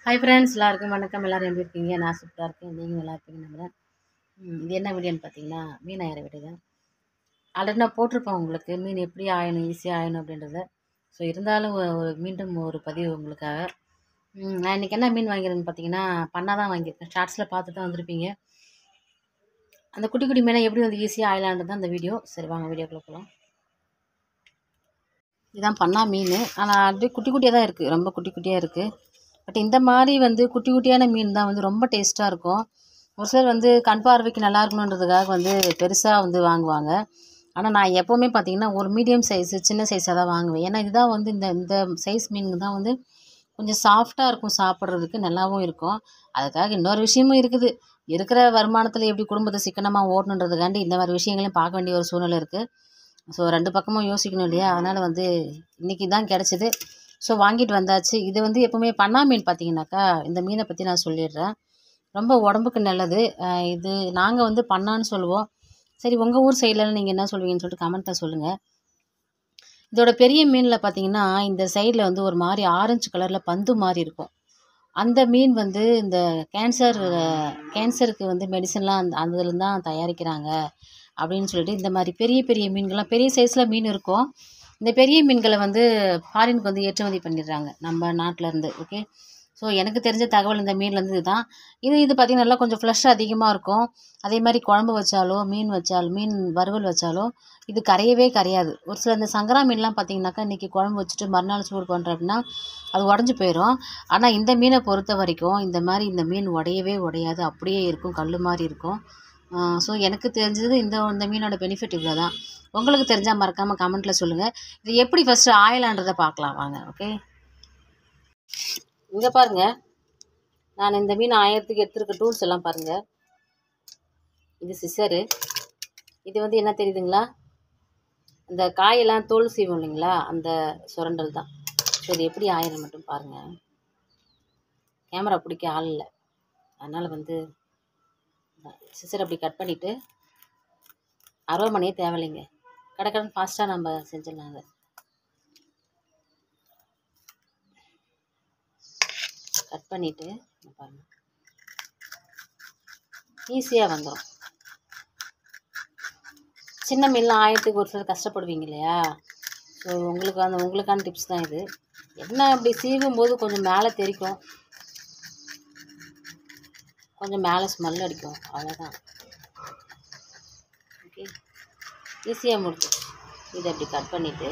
Hi friends, எல்லாருக்கும் வணக்கம். எல்லோரும் எப்படி இருக்கீங்க? நான் சூப்பராக இருக்கேன். நீங்கள் நல்லா இருப்பீங்கன்னு நம்புகிறேன். இது என்ன வீடியோன்னு பார்த்தீங்கன்னா, மீன் ஆயிர வீடியோ தான். ஆல்ரெடி நான் போட்டிருப்பேன் உங்களுக்கு மீன் எப்படி ஆயணும், ஈஸியாக ஆயணும் அப்படின்றத. ஸோ இருந்தாலும் மீண்டும் ஒரு பதிவு உங்களுக்காக. நான் இன்றைக்கி என்ன மீன் வாங்கிறேன்னு பார்த்தீங்கன்னா, பண்ணா தான் வாங்கியிருக்கேன். ஷார்ட்ஸில் பார்த்து தான் வந்திருப்பீங்க. அந்த குட்டி குட்டி மீனை எப்படி வந்து ஈஸியாக ஆயலான்றது தான் அந்த வீடியோ. சரி வாங்க வீடியோக்குள்ளே போகலாம். இதுதான் பண்ணா மீன். ஆனால் அப்படியே குட்டி குட்டியாக தான் இருக்குது, ரொம்ப குட்டி குட்டியாக இருக்குது. பட் இந்த மாதிரி வந்து குட்டி குட்டியான மீன் தான் வந்து ரொம்ப டேஸ்ட்டாக இருக்கும். ஒரு சிலர் வந்து கண் பார்வைக்கு நல்லா இருக்கணுன்றதுக்காக வந்து பெருசாக வந்து வாங்குவாங்க. ஆனால் நான் எப்போவுமே பார்த்திங்கன்னா ஒரு மீடியம் சைஸு சின்ன சைஸாக தான் வாங்குவேன். ஏன்னா இதுதான் வந்து இந்த இந்த சைஸ் மீன் தான் வந்து கொஞ்சம் சாஃப்டாக இருக்கும், சாப்பிட்றதுக்கு நல்லாவும் இருக்கும். அதுக்காக இன்னொரு விஷயமும் இருக்குது. இருக்கிற வருமானத்தில் எப்படி குடும்பத்தை சிக்கனமாக ஓடணுன்றதுக்காண்டி இந்த மாதிரி விஷயங்களையும் பார்க்க வேண்டிய ஒரு சூழ்நிலை இருக்குது. ஸோ 2 பக்கமும் யோசிக்கணும் இல்லையா? அதனால் வந்து இன்றைக்கி தான் கிடச்சிது. ஸோ வாங்கிட்டு வந்தாச்சு. இது வந்து எப்போவுமே பண்ணா மீன் பார்த்தீங்கன்னாக்கா, இந்த மீனை பற்றி நான் சொல்லிடுறேன். ரொம்ப உடம்புக்கு நல்லது. இது நாங்கள் வந்து பண்ணான்னு சொல்லுவோம். சரி உங்கள் ஊர் சைட்லலாம் நீங்கள் என்ன சொல்லுவீங்கன்னு சொல்லிட்டு கமெண்ட்டில் சொல்லுங்கள். இதோட பெரிய மீனில் பார்த்தீங்கன்னா, இந்த சைடில் வந்து ஒரு மாதிரி ஆரஞ்சு கலரில் பந்து மாதிரி இருக்கும். அந்த மீன் வந்து இந்த கேன்சருக்கு வந்து மெடிசன்லாம் அந்த இதுலேருந்து தான் தயாரிக்கிறாங்க அப்படின்னு சொல்லிட்டு இந்த மாதிரி பெரிய பெரிய மீன்கள்லாம் பெரிய சைஸில் மீன் இருக்கும். இந்த பெரிய மீன்களை வந்து ஃபாரினுக்கு வந்து ஏற்றுமதி பண்ணிடுறாங்க நம்ம நாட்டிலேருந்து. ஓகே, ஸோ எனக்கு தெரிஞ்ச தகவல் இந்த மீன்லேருந்து இதுதான். இது பார்த்திங்கன்னா நல்லா கொஞ்சம் ஃப்ளஷ் அதிகமாக இருக்கும். அதே மாதிரி குழம்பு வச்சாலோ மீன் வறுவல் வச்சாலோ இது கரையவே கரையாது. ஒரு சில இந்த சங்கரா மீன்லாம் பார்த்திங்கனாக்கா இன்றைக்கி குழம்பு வச்சுட்டு மறுநாள் சூடு பண்ணுறோம் அப்படின்னா அது உடஞ்சி போயிடும். ஆனால் இந்த மீனை பொறுத்த வரைக்கும் இந்த மீன் உடையவே உடையாது, அப்படியே இருக்கும், கல் மாதிரி இருக்கும். ஸோ எனக்கு தெரிஞ்சது இந்த மீனோட பெனிஃபிட் இவ்வளோ தான். உங்களுக்கு தெரிஞ்சால் மறக்காமல் கமெண்ட்டில் சொல்லுங்கள். இது எப்படி ஃபஸ்ட்டு ஆயலான்றதை பார்க்கலாம் வாங்க. ஓகே, இங்கே பாருங்கள், நான் இந்த மீன் ஆயிரத்துக்கு எடுத்துருக்க டூல்ஸ் எல்லாம் பாருங்கள். இது சிசரு. இது வந்து என்ன தெரியுதுங்களா, இந்த காயெல்லாம் தோல் சீவும் இல்லைங்களா, அந்த சுரண்டல் தான். ஸோ இது எப்படி ஆயிரம் மட்டும் பாருங்கள். கேமரா பிடிக்க ஆள் இல்லை, அதனால் வந்து சிசர் அப்படி கட் பண்ணிவிட்டு அருவாமனையே தேவையில்லைங்க, கடற்கடன் ஃபாஸ்ட்டாக நம்ம செஞ்சிடலாம். அதை கட் பண்ணிவிட்டு பாருங்கள், ஈஸியாக வந்துடும். சின்ன மீன்லாம் ஆயிரத்துக்கு ஒரு சிலர் கஷ்டப்படுவீங்க இல்லையா? ஸோ உங்களுக்கான டிப்ஸ் தான் இது. என்ன அப்படி சீவும் போது கொஞ்சம் மேலே தெரிக்கும், கொஞ்சம் மேலே ஸ்மெல் அடிக்கும், அவ்வளோதான். ஓகே, ஈஸியாக முடிச்சு. இதை அப்படி கட் பண்ணிவிட்டு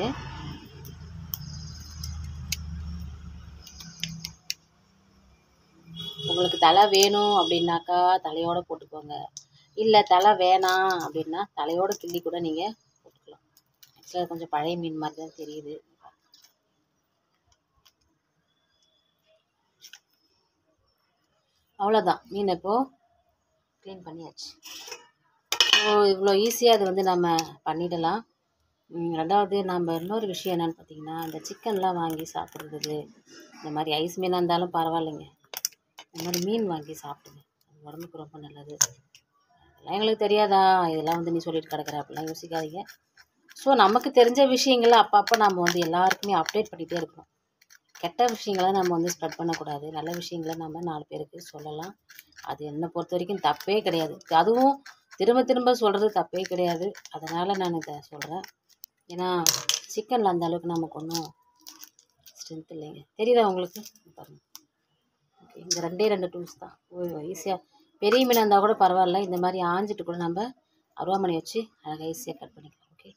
உங்களுக்கு தலை வேணும் அப்படின்னாக்கா தலையோடு போட்டுக்கோங்க. இல்லை தலை வேணாம் அப்படின்னா தலையோடு கிள்ளி கூட நீங்கள் போட்டுக்கலாம். ஆக்சுவலாக கொஞ்சம் பழைய மீன் மாதிரி தான் தெரியுது. அவ்வளோதான், மீன் இப்போது க்ளீன் பண்ணியாச்சு. ஸோ இவ்வளோ ஈஸியாக அது வந்து நம்ம பண்ணிடலாம். ரெண்டாவது நம்ம இன்னொரு விஷயம் என்னென்னு பார்த்தீங்கன்னா, இந்த சிக்கன்லாம் வாங்கி சாப்பிட்றது, இந்த மாதிரி ஐஸ் மீனாக இருந்தாலும் பரவாயில்லைங்க, இந்த மாதிரி மீன் வாங்கி சாப்பிடுங்க, உடம்புக்கு ரொம்ப நல்லது. அதெல்லாம் எங்களுக்கு தெரியாதா, இதெல்லாம் வந்து நீ சொல்லிட்டு கிடக்குற அப்படிலாம் யோசிக்காதீங்க. ஸோ நமக்கு தெரிஞ்ச விஷயங்களை அப்பப்போ நம்ம வந்து எல்லாருக்குமே அப்டேட் பண்ணிகிட்டே இருக்கணும். கெட்ட விஷயங்களை நம்ம வந்து ஸ்ப்ரெட் பண்ணக்கூடாது, நல்ல விஷயங்களை நம்ம 4 பேருக்கு சொல்லலாம். அது என்னை பொறுத்த வரைக்கும் தப்பே கிடையாது. அதுவும் திரும்ப திரும்ப சொல்கிறது தப்பே கிடையாது. அதனால் நான் இதை சொல்கிறேன். ஏன்னா சிக்கனில் அந்த அளவுக்கு நமக்கு ஒன்றும் ஸ்ட்ரென்த் இல்லைங்க. தெரியுதா உங்களுக்கு? பாருங்கள், ஓகே, இந்த 2 டூல்ஸ் தான் ஈஸியாக. பெரிய மீனாக இருந்தால் கூட பரவாயில்ல, இந்த மாதிரி ஆஞ்சிட்டு கூட நம்ம அருவாமனை வச்சு அழகாக ஈஸியாக கட் பண்ணிக்கலாம். ஓகே,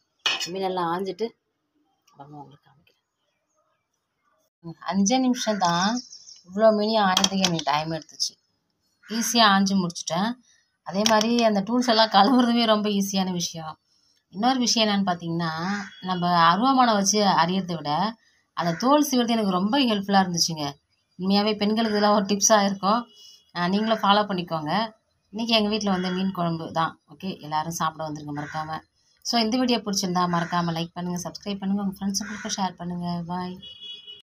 மீனெல்லாம் ஆஞ்சிட்டு அப்புறமா உங்களுக்கு காமிக்கிறேன். 5 நிமிஷம் தான் இவ்வளோ மீனி ஆயறதுக்கு எனக்கு டைம் எடுத்துச்சு. ஈஸியாக ஆஞ்சி முடிச்சிட்டேன். அதே மாதிரி அந்த டூல்ஸ் எல்லாம் கழுவுறதுமே ரொம்ப ஈஸியான விஷயம். இன்னொரு விஷயம் என்னென்னு பார்த்தீங்கன்னா, நம்ம அருவாமனை வச்சு அறியறதை விட அந்த தோல் சீவுறது எனக்கு ரொம்ப ஹெல்ப்ஃபுல்லாக இருந்துச்சுங்க. உண்மையாகவே பெண்களுக்கு இதெல்லாம் ஒரு டிப்ஸாக இருக்கும். நீங்களும் ஃபாலோ பண்ணிக்கோங்க. இன்றைக்கி எங்கள் வீட்டில் வந்து மீன் குழம்பு தான். ஓகே, எல்லோரும் சாப்பிட வந்துருங்க மறக்காமல். ஸோ இந்த வீடியோ பிடிச்சிருந்தா மறக்காமல் லைக் பண்ணுங்கள், சப்ஸ்கிரைப் பண்ணுங்கள், உங்கள் ஃப்ரெண்ட்ஸுங்களுக்கு ஷேர் பண்ணுங்கள். பாய்.